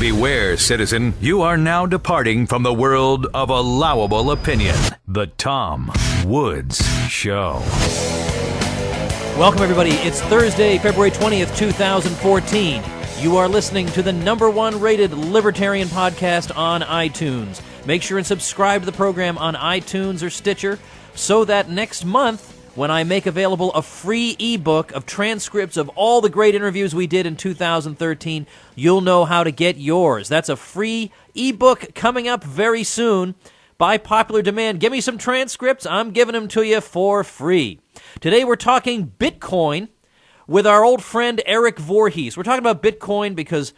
Beware, citizen, you are now departing from the world of allowable opinion. The Tom Woods Show. Welcome, everybody. It's Thursday, February 20th, 2014. You are listening to the #1 rated libertarian podcast on iTunes. Make sure and subscribe to the program on iTunes or Stitcher so that next month, when I make available a free ebook of transcripts of all the great interviews we did in 2013, you'll know how to get yours. That's a free ebook coming up very soon. By popular demand, give me some transcripts. I'm giving them to you for free. Today we're talking Bitcoin with our old friend Erik Voorhees. We're talking about Bitcoin because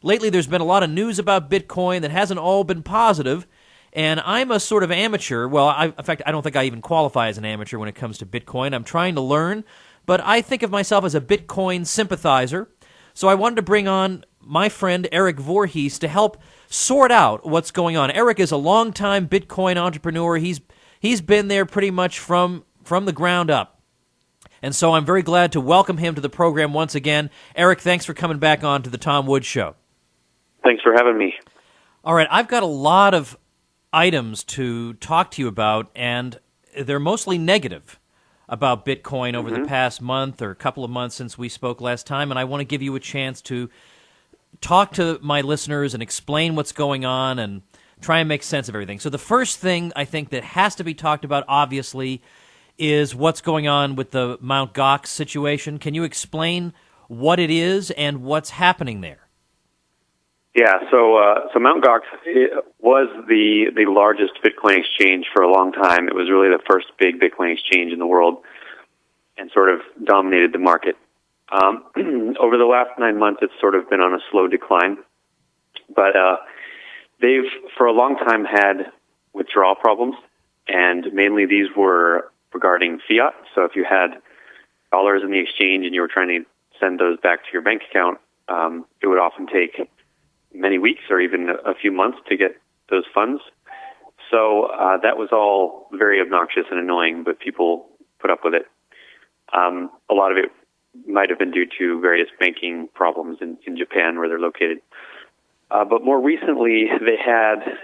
lately there's been a lot of news about Bitcoin that hasn't all been positive. And I'm a sort of amateur. Well, in fact, I don't think I even qualify as an amateur when it comes to Bitcoin. I'm trying to learn, but I think of myself as a Bitcoin sympathizer. So I wanted to bring on my friend Erik Voorhees to help sort out what's going on. Erik is a longtime Bitcoin entrepreneur. He's been there pretty much from the ground up. And so I'm very glad to welcome him to the program once again. Erik, thanks for coming back on to the Tom Woods Show. Thanks for having me. All right, I've got a lot of items to talk to you about, and they're mostly negative about Bitcoin over the past month or couple of months since we spoke last time, and I want to give you a chance to talk to my listeners and explain what's going on and try and make sense of everything. So the first thing I think that has to be talked about, obviously, is what's going on with the Mt. Gox situation. Can you explain what it is and what's happening there? Yeah, so Mt. Gox was the largest Bitcoin exchange for a long time. It was really the first big Bitcoin exchange in the world and sort of dominated the market. Over the last 9 months, it's sort of been on a slow decline. But they've, for a long time, had withdrawal problems, and mainly these were regarding fiat. So if you had dollars in the exchange and you were trying to send those back to your bank account, it would often take many weeks or even a few months to get those funds. So that was all very obnoxious and annoying, but people put up with it. A lot of it might have been due to various banking problems in Japan where they're located. But more recently, they had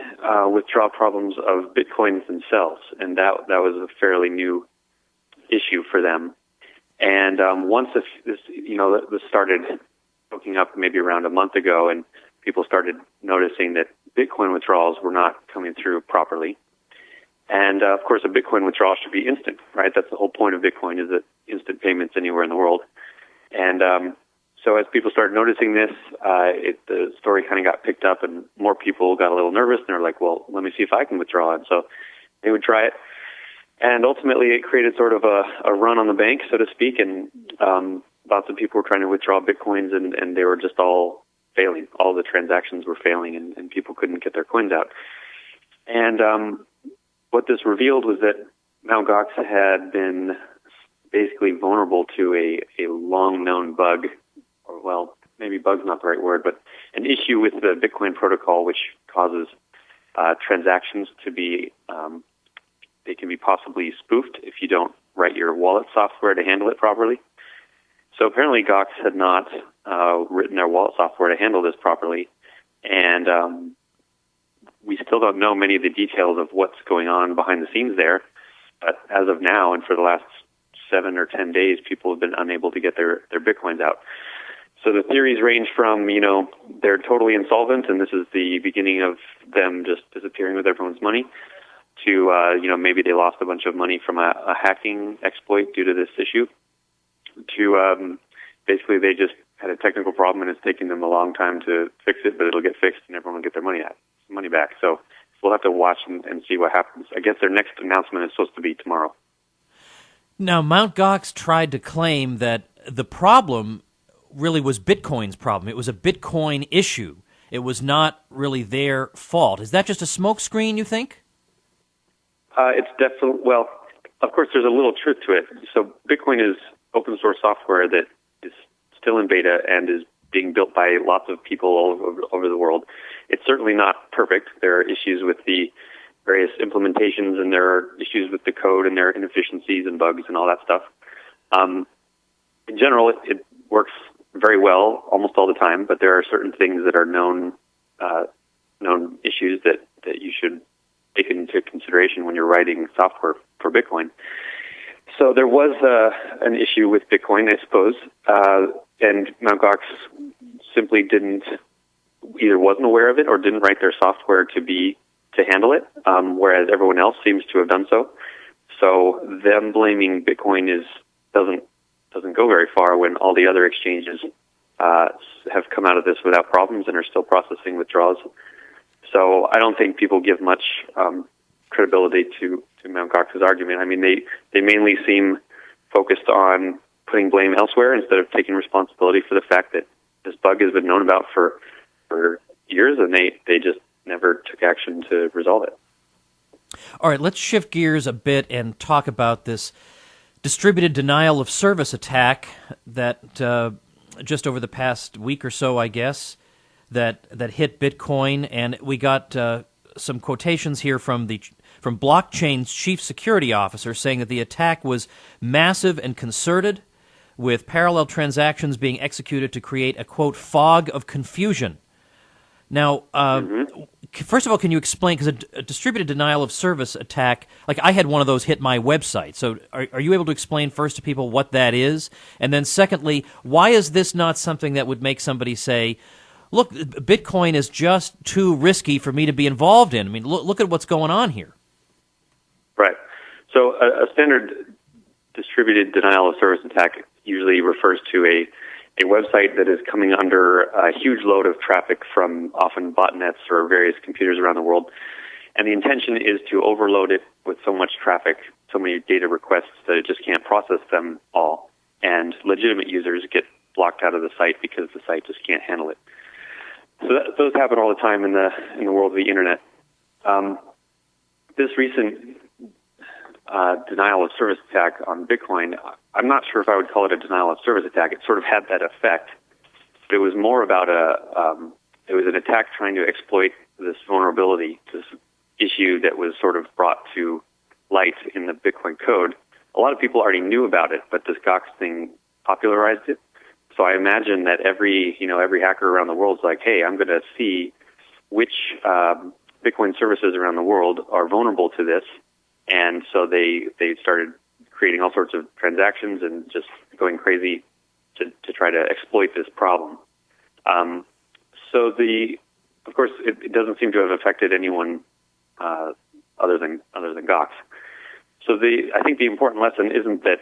withdrawal problems of Bitcoins themselves, and that was a fairly new issue for them. And once this started hooking up maybe around a month ago, and people started noticing that Bitcoin withdrawals were not coming through properly. And, of course, a Bitcoin withdrawal should be instant, right? That's the whole point of Bitcoin, is that instant payments anywhere in the world. And so as people started noticing this, the story kind of got picked up, and more people got a little nervous, and they're like, well, let me see if I can withdraw. And so they would try it. And ultimately it created sort of a run on the bank, so to speak, and lots of people were trying to withdraw Bitcoins, and they were just all failing. All the transactions were failing, and people couldn't get their coins out. And what this revealed was that Mt. Gox had been basically vulnerable to a long-known bug, or, well, maybe bug's not the right word, but an issue with the Bitcoin protocol which causes transactions to be, they can be possibly spoofed if you don't write your wallet software to handle it properly. So apparently Gox had not written their wallet software to handle this properly, and we still don't know many of the details of what's going on behind the scenes there. But as of now, and for the last 7 or 10 days, people have been unable to get their Bitcoins out. So the theories range from, they're totally insolvent, and this is the beginning of them just disappearing with everyone's money, to, maybe they lost a bunch of money from a hacking exploit due to this issue, to basically they just had a technical problem and it's taking them a long time to fix it, but it'll get fixed and everyone will get their money back. So we'll have to watch and see what happens. I guess their next announcement is supposed to be tomorrow. Now, Mt. Gox tried to claim that the problem really was Bitcoin's problem. It was a Bitcoin issue. It was not really their fault. Is that just a smokescreen, you think? It's definitely, well, of course, there's a little truth to it. So Bitcoin is open source software that is still in beta and is being built by lots of people all over the world. It's certainly not perfect. There are issues with the various implementations, and there are issues with the code, and there are inefficiencies and bugs and all that stuff. In general, it works very well almost all the time, but there are certain things that are known known issues that you should take into consideration when you're writing software for Bitcoin. So there was an issue with Bitcoin, I suppose, and Mt. Gox simply either wasn't aware of it or didn't write their software to handle it, whereas everyone else seems to have done so. So them blaming Bitcoin doesn't go very far when all the other exchanges have come out of this without problems and are still processing withdrawals. So I don't think people give much credibility to Mt. Gox's argument. I mean, they mainly seem focused on putting blame elsewhere instead of taking responsibility for the fact that this bug has been known about for years, and they just never took action to resolve it. All right, let's shift gears a bit and talk about this distributed denial of service attack that just over the past week or so, I guess, that hit Bitcoin, and we got some quotations here from Blockchain's chief security officer saying that the attack was massive and concerted, with parallel transactions being executed to create a, quote, fog of confusion. Now, first of all, can you explain, because a distributed denial of service attack, like I had one of those hit my website, so are you able to explain first to people what that is? And then secondly, why is this not something that would make somebody say, look, Bitcoin is just too risky for me to be involved in? I mean, look at what's going on here. Right. So a standard distributed denial of service attack usually refers to a website that is coming under a huge load of traffic from often botnets or various computers around the world. And the intention is to overload it with so much traffic, so many data requests that it just can't process them all. And legitimate users get blocked out of the site because the site just can't handle it. So those happen all the time in the world of the internet. This recent denial of service attack on Bitcoin, I'm not sure if I would call it a denial of service attack. It sort of had that effect, but it was more about it was an attack trying to exploit this vulnerability, this issue that was sort of brought to light in the Bitcoin code. A lot of people already knew about it, but this Gox thing popularized it. So I imagine that every hacker around the world is like, hey, I'm going to see which Bitcoin services around the world are vulnerable to this. And so they started creating all sorts of transactions and just going crazy to try to exploit this problem. Of course, it doesn't seem to have affected anyone other than Gox. So I think the important lesson isn't that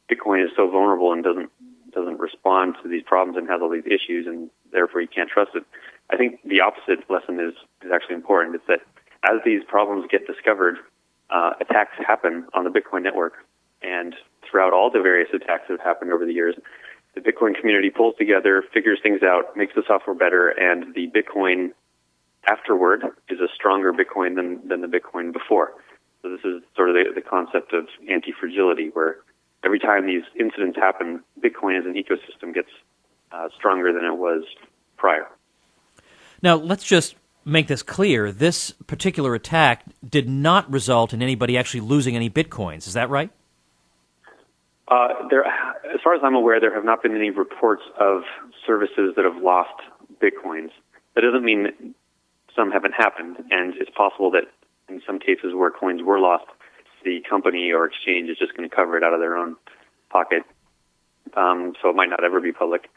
Bitcoin is so vulnerable and doesn't respond to these problems and has all these issues, and therefore you can't trust it. I think the opposite lesson is actually important. It's that as these problems get discovered, attacks happen on the Bitcoin network, and throughout all the various attacks that have happened over the years, the Bitcoin community pulls together, figures things out, makes the software better, and the Bitcoin afterward is a stronger Bitcoin than the Bitcoin before. So this is sort of the concept of anti-fragility, where every time these incidents happen, Bitcoin as an ecosystem gets stronger than it was prior. Now, let's just make this clear. This particular attack did not result in anybody actually losing any Bitcoins. Is that right? As far as I'm aware, there have not been any reports of services that have lost Bitcoins. That doesn't mean some haven't happened, and it's possible that in some cases where coins were lost, the company or exchange is just going to cover it out of their own pocket. So it might not ever be public.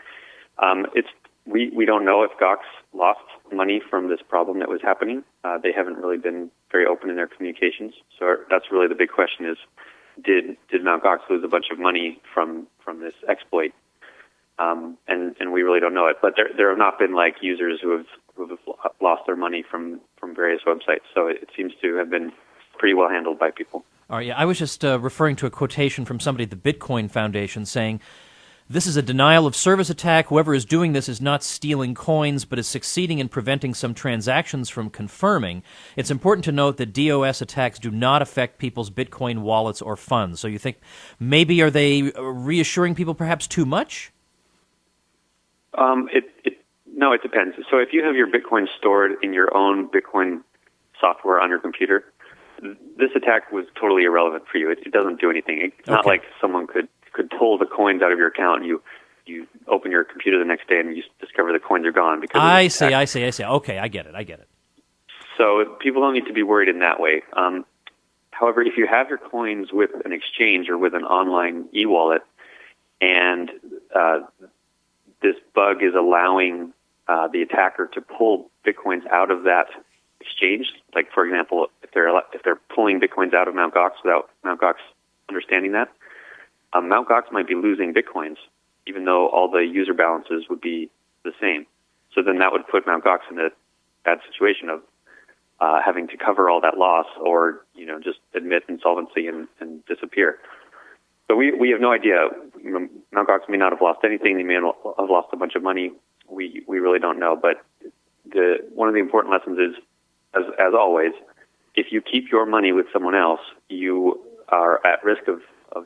We don't know if Gox lost money from this problem that was happening. They haven't really been very open in their communications. So that's really the big question is, did Mt. Gox lose a bunch of money from this exploit? And we really don't know it. But there have not been like users who have lost their money from various websites. So it seems to have been pretty well handled by people. All right, yeah, I was just referring to a quotation from somebody at the Bitcoin Foundation saying, "This is a denial of service attack. Whoever is doing this is not stealing coins, but is succeeding in preventing some transactions from confirming. It's important to note that DOS attacks do not affect people's Bitcoin wallets or funds." So you think maybe are they reassuring people perhaps too much? No, it depends. So if you have your Bitcoin stored in your own Bitcoin software on your computer, this attack was totally irrelevant for you. It doesn't do anything. It's not like someone could pull the coins out of your account and you you open your computer the next day and you discover the coins are gone. Because I see. Okay, I get it. So people don't need to be worried in that way. However, if you have your coins with an exchange or with an online e-wallet, and this bug is allowing the attacker to pull Bitcoins out of that exchange, like for example, if they're pulling Bitcoins out of Mt. Gox without Mt. Gox understanding that, Mt. Gox might be losing Bitcoins, even though all the user balances would be the same. So then that would put Mt. Gox in a bad situation of having to cover all that loss, or just admit insolvency and disappear. So we have no idea. Mt. Gox may not have lost anything. They may have lost a bunch of money. We really don't know. But one of the important lessons is, as always, if you keep your money with someone else, you are at risk of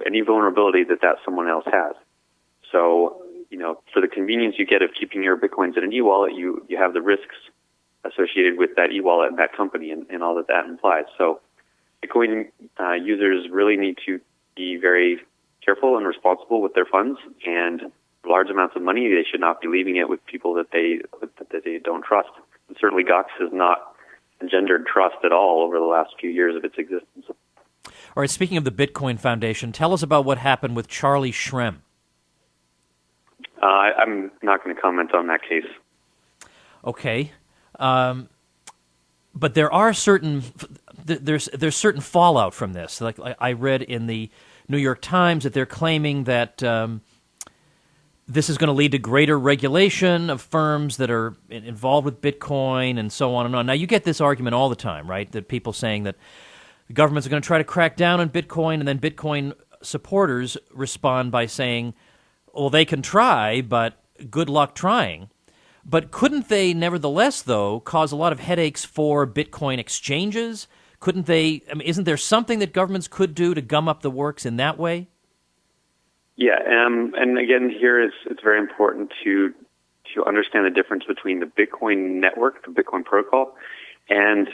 any vulnerability that someone else has. So, for the convenience you get of keeping your Bitcoins in an e-wallet, you have the risks associated with that e-wallet and that company and all that implies. So Bitcoin users really need to be very careful and responsible with their funds, and large amounts of money, they should not be leaving it with people that they don't trust. And certainly Gox has not engendered trust at all over the last few years of its existence. All right, speaking of the Bitcoin Foundation, tell us about what happened with Charlie Shrem. I'm not going to comment on that case. Okay. But there are there's certain fallout from this. Like I read in the New York Times that they're claiming that this is going to lead to greater regulation of firms that are involved with Bitcoin and so on and on. Now, you get this argument all the time, right? That people saying that the governments are going to try to crack down on Bitcoin, and then Bitcoin supporters respond by saying, well, they can try, but good luck trying. But couldn't they nevertheless, though, cause a lot of headaches for Bitcoin exchanges? Couldn't they? I mean, isn't there something that governments could do to gum up the works in that way? Yeah, and again, here it's very important to understand the difference between the Bitcoin network, the Bitcoin protocol, and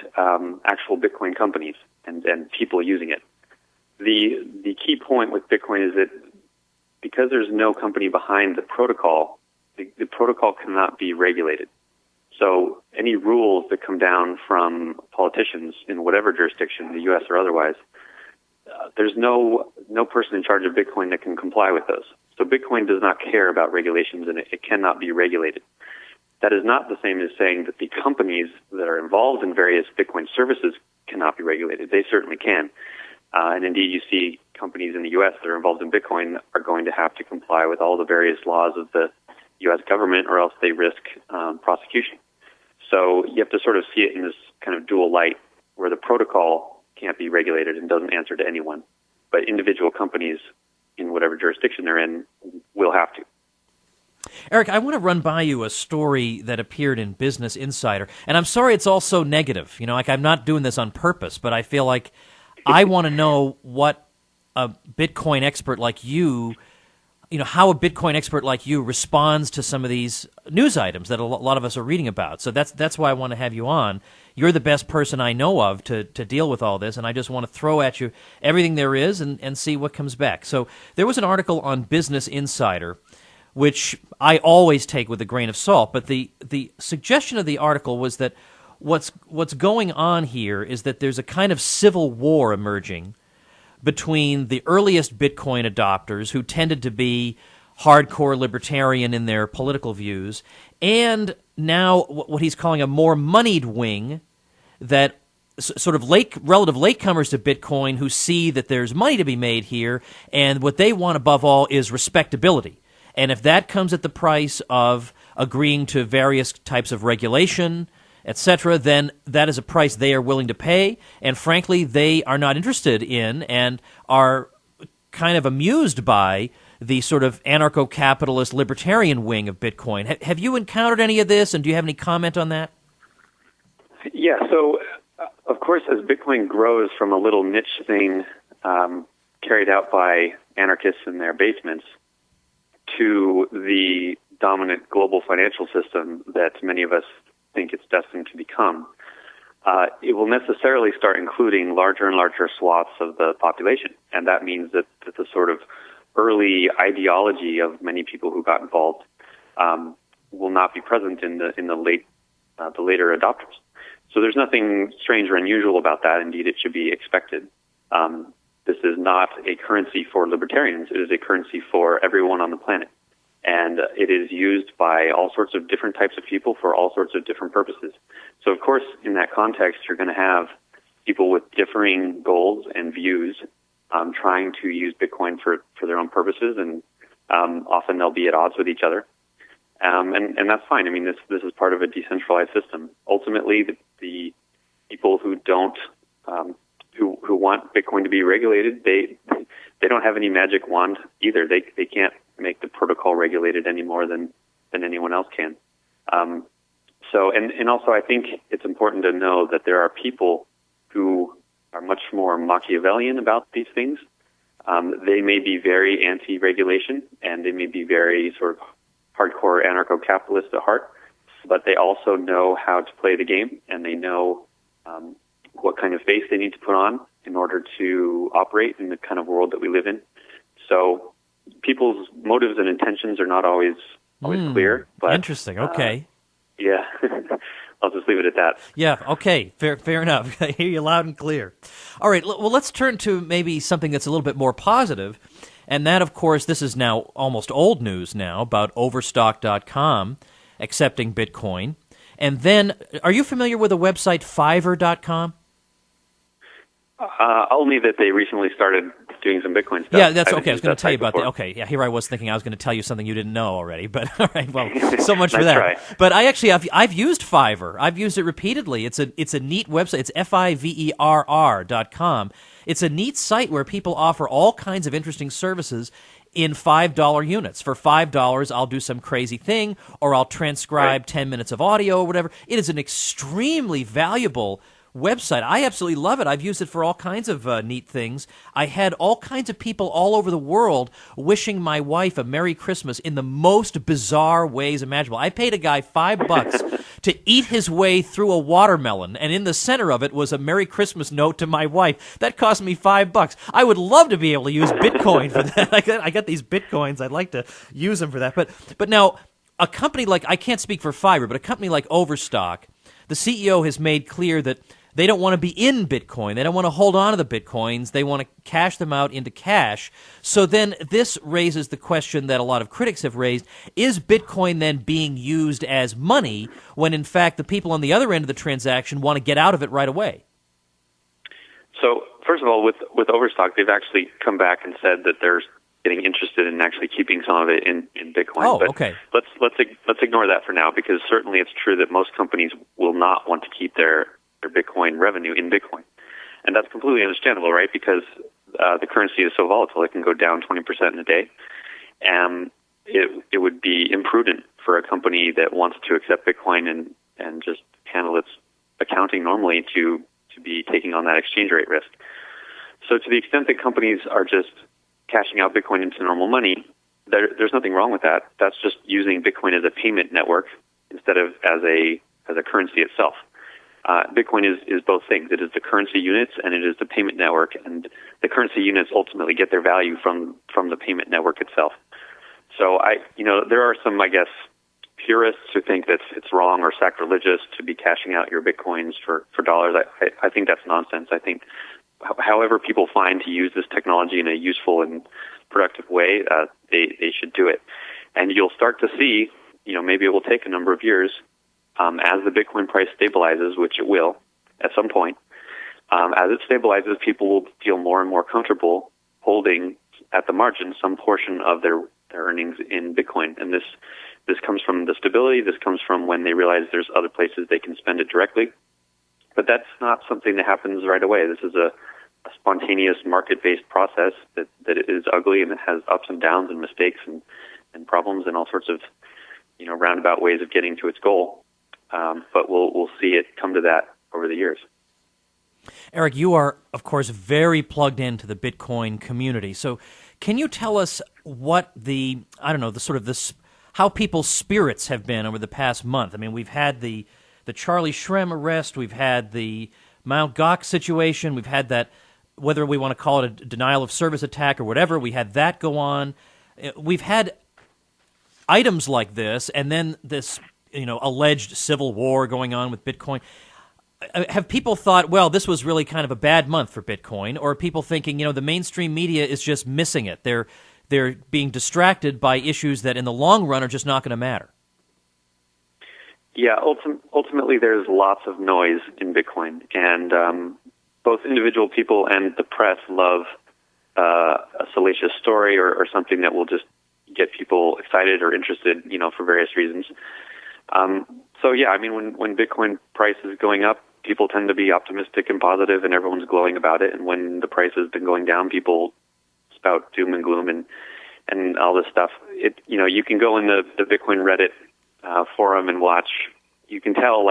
actual Bitcoin companies and people using it. The key point with Bitcoin is that because there's no company behind the protocol, the protocol cannot be regulated. So any rules that come down from politicians in whatever jurisdiction, the U.S. or otherwise, there's no person in charge of Bitcoin that can comply with those. So Bitcoin does not care about regulations, and it cannot be regulated. That is not the same as saying that the companies that are involved in various Bitcoin services cannot be regulated. They certainly can. And indeed, you see companies in the U.S. that are involved in Bitcoin are going to have to comply with all the various laws of the U.S. government, or else they risk prosecution. So you have to sort of see it in this kind of dual light, where the protocol can't be regulated and doesn't answer to anyone, but individual companies in whatever jurisdiction they're in will have to. Erik, I want to run by you a story that appeared in Business Insider, and I'm sorry it's all so negative. Like I'm not doing this on purpose, but I feel like I want to know what a Bitcoin expert like you, how a Bitcoin expert like you responds to some of these news items that a lot of us are reading about. So that's why I want to have you on. You're the best person I know of to deal with all this, and I just want to throw at you everything there is and see what comes back. So there was an article on Business Insider, which I always take with a grain of salt, but the suggestion of the article was that what's going on here is that there's a kind of civil war emerging between the earliest Bitcoin adopters, who tended to be hardcore libertarian in their political views, and now what he's calling a more moneyed wing that sort of relative latecomers to Bitcoin who see that there's money to be made here, and what they want above all is respectability. And if that comes at the price of agreeing to various types of regulation, etc., then that is a price they are willing to pay, and frankly, they are not interested in and are kind of amused by the sort of anarcho-capitalist libertarian wing of Bitcoin. Have you encountered any of this, and do you have any comment on that? Yeah, so of course, as Bitcoin grows from a little niche thing carried out by anarchists in their basements to the dominant global financial system that many of us think it's destined to become, it will necessarily start including larger and larger swaths of the population. And that means that the sort of early ideology of many people who got involved will not be present in the later adopters. So there's nothing strange or unusual about that. Indeed, it should be expected. This is not a currency for libertarians. It is a currency for everyone on the planet. And it is used by all sorts of different types of people for all sorts of different purposes. So, of course, in that context, you're going to have people with differing goals and views trying to use Bitcoin for their own purposes, and often they'll be at odds with each other. And that's fine. I mean, this is part of a decentralized system. Ultimately, the people who don't who want Bitcoin to be regulated, they don't have any magic wand either. They can't make the protocol regulated any more than anyone else can. So also I think it's important to know that there are people who are much more Machiavellian about these things. They may be very anti-regulation, and they may be very sort of hardcore anarcho-capitalist at heart, but they also know how to play the game, and they know what kind of face they need to put on in order to operate in the kind of world that we live in. So people's motives and intentions are not always clear. But, interesting. Okay. Yeah. I'll just leave it at that. Yeah, okay, fair enough. I hear you loud and clear. All right, well, let's turn to maybe something that's a little bit more positive, and that, of course, this is now almost old news now about Overstock.com accepting Bitcoin. And then, are you familiar with the website Fiverr.com? Only that they recently started doing some Bitcoin stuff. Yeah, that's okay. I was going to tell you about that. Okay, yeah, here I was thinking I was going to tell you something you didn't know already. But all right, well, so much for that. Right. But I've used Fiverr. I've used it repeatedly. It's a neat website. It's Fiverr.com. It's a neat site where people offer all kinds of interesting services in $5 units. For $5, I'll do some crazy thing, or I'll transcribe 10 minutes of audio or whatever. It is an extremely valuable website. I absolutely love it. I've used it for all kinds of neat things. I had all kinds of people all over the world wishing my wife a Merry Christmas in the most bizarre ways imaginable. I paid a guy $5 to eat his way through a watermelon, and in the center of it was a Merry Christmas note to my wife. That cost me $5. I would love to be able to use Bitcoin for that. I got these Bitcoins. I'd like to use them for that. But now, a company like, I can't speak for Fiverr, but a company like Overstock, the CEO has made clear that they don't want to be in Bitcoin. They don't want to hold on to the Bitcoins. They want to cash them out into cash. So then this raises the question that a lot of critics have raised. Is Bitcoin then being used as money when, in fact, the people on the other end of the transaction want to get out of it right away? So, first of all, with Overstock, they've actually come back and said that they're getting interested in actually keeping some of it in Bitcoin. Oh, but okay. Let's ignore that for now, because certainly it's true that most companies will not want to keep their Bitcoin revenue in Bitcoin. And that's completely understandable, right? Because the currency is so volatile, it can go down 20% in a day. And it would be imprudent for a company that wants to accept Bitcoin and just handle its accounting normally to be taking on that exchange rate risk. So to the extent that companies are just cashing out Bitcoin into normal money, there's nothing wrong with that. That's just using Bitcoin as a payment network instead of as a currency itself. Bitcoin is both things. It is the currency units and it is the payment network, and the currency units ultimately get their value from the payment network itself. So there are some, I guess, purists who think that it's wrong or sacrilegious to be cashing out your Bitcoins for dollars. I think that's nonsense. I think however people find to use this technology in a useful and productive way, they should do it. And you'll start to see, maybe it will take a number of years, as the Bitcoin price stabilizes, which it will at some point. As it stabilizes, people will feel more and more comfortable holding at the margin some portion of their earnings in Bitcoin. And this comes from the stability. This comes from when they realize there's other places they can spend it directly. But that's not something that happens right away. This is a spontaneous market-based process that is ugly, and it has ups and downs and mistakes and problems and all sorts of roundabout ways of getting to its goal. But we'll see it come to that over the years. Erik, you are, of course, very plugged into the Bitcoin community. So can you tell us what how people's spirits have been over the past month? I mean, we've had the Charlie Shrem arrest, we've had the Mt. Gox situation, we've had that whether we want to call it a denial of service attack or whatever, we had that go on. We've had items like this, and then this, alleged civil war going on with Bitcoin. Have people thought, well, this was really kind of a bad month for Bitcoin, or are people thinking, the mainstream media is just missing it? They're being distracted by issues that in the long run are just not going to matter? Yeah, ultimately there's lots of noise in Bitcoin, and both individual people and the press love a salacious story or something that will just get people excited or interested, for various reasons. So yeah, I mean, when Bitcoin price is going up, people tend to be optimistic and positive, and everyone's glowing about it. And when the price has been going down, people spout doom and gloom and all this stuff. You can go in the Bitcoin Reddit forum and watch. You can tell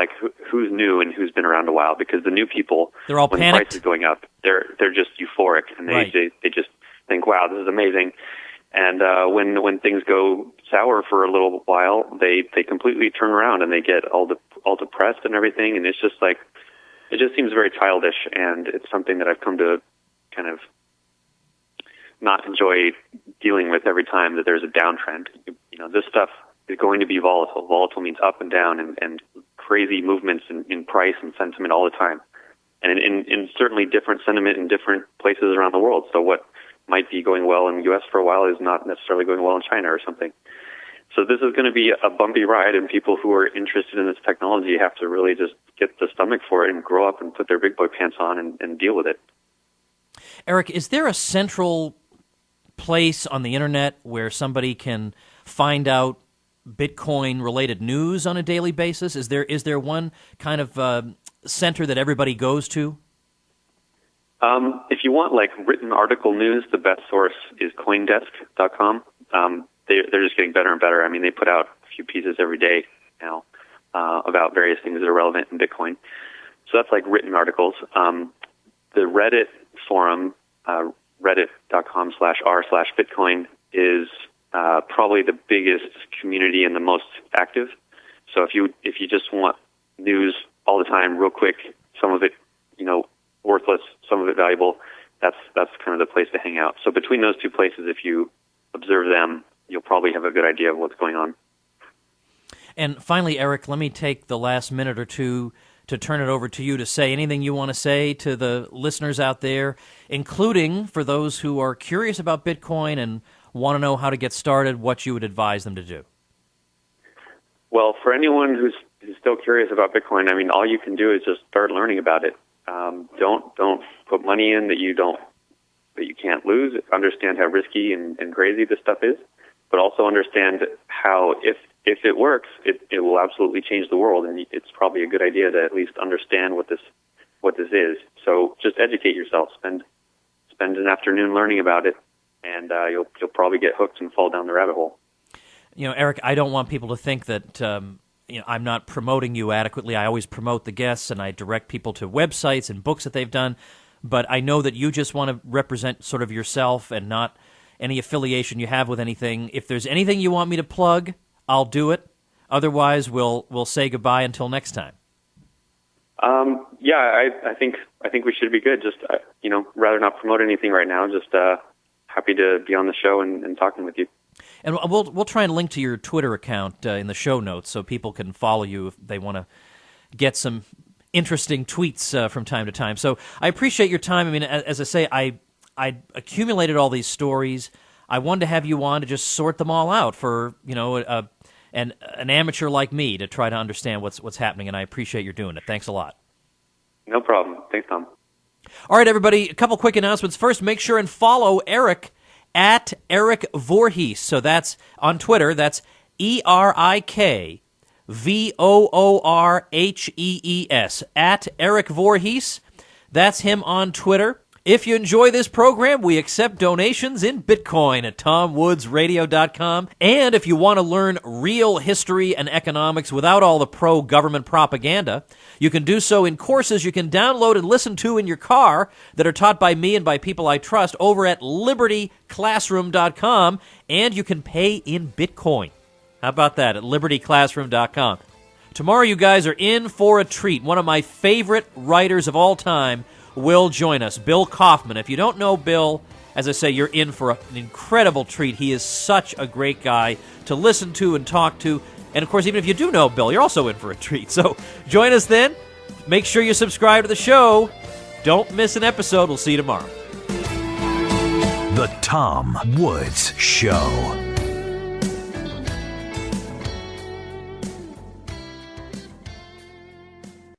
who's new and who's been around a while, because the new people, they're all when panicked. the price is going up, they're just euphoric, and they just think, wow, this is amazing. And when things go sour for a little while, they completely turn around and they get all depressed and everything. And it's just it just seems very childish, and it's something that I've come to kind of not enjoy dealing with every time that there's a downtrend. This stuff is going to be volatile. Volatile means up and down and crazy movements in price and sentiment all the time. And in certainly different sentiment in different places around the world. So what might be going well in the U.S. for a while is not necessarily going well in China or something. So this is going to be a bumpy ride, and people who are interested in this technology have to really just get the stomach for it and grow up and put their big boy pants on and deal with it. Erik, is there a central place on the internet where somebody can find out Bitcoin-related news on a daily basis? Is there one kind of center that everybody goes to? If you want written article news, the best source is CoinDesk.com. They're just getting better and better. I mean, they put out a few pieces every day now about various things that are relevant in Bitcoin. So that's written articles. The Reddit forum, reddit.com/r/Bitcoin, is probably the biggest community and the most active. So if you just want news all the time, real quick, some of it, worthless, some of it valuable, that's kind of the place to hang out. So between those two places, if you observe them, you'll probably have a good idea of what's going on. And finally, Erik, let me take the last minute or two to turn it over to you to say anything you want to say to the listeners out there, including for those who are curious about Bitcoin and want to know how to get started, what you would advise them to do. Well, for anyone who's still curious about Bitcoin, I mean, all you can do is just start learning about it. Don't put money in that you can't lose. Understand how risky and crazy this stuff is, but also understand how if it works, it will absolutely change the world, and it's probably a good idea to at least understand what this is. So just educate yourself. Spend an afternoon learning about it, and you'll probably get hooked and fall down the rabbit hole. Erik, I don't want people to think that I'm not promoting you adequately. I always promote the guests, and I direct people to websites and books that they've done. But I know that you just want to represent sort of yourself and not any affiliation you have with anything. If there's anything you want me to plug, I'll do it. Otherwise, we'll say goodbye until next time. Yeah, I think we should be good. Just rather not promote anything right now. Just happy to be on the show and talking with you. And we'll try and link to your Twitter account in the show notes so people can follow you if they want to get some interesting tweets from time to time. So I appreciate your time. I mean, as I say, I accumulated all these stories. I wanted to have you on to just sort them all out for an amateur like me to try to understand what's happening, and I appreciate your doing it. Thanks a lot. No problem. Thanks, Tom. All right, everybody, a couple quick announcements. First, make sure and follow Erik at Erik Voorhees. So that's on Twitter. That's ErikVoorhees, at Erik Voorhees. That's him on Twitter. If you enjoy this program, we accept donations in Bitcoin at TomWoodsRadio.com. And if you want to learn real history and economics without all the pro-government propaganda, you can do so in courses you can download and listen to in your car that are taught by me and by people I trust over at LibertyClassroom.com. And you can pay in Bitcoin. How about that, at LibertyClassroom.com. Tomorrow you guys are in for a treat. One of my favorite writers of all time will join us. Bill Kaufman. If you don't know Bill, as I say, you're in for an incredible treat. He is such a great guy to listen to and talk to. And, of course, even if you do know Bill, you're also in for a treat. So join us then. Make sure you subscribe to the show. Don't miss an episode. We'll see you tomorrow. The Tom Woods Show.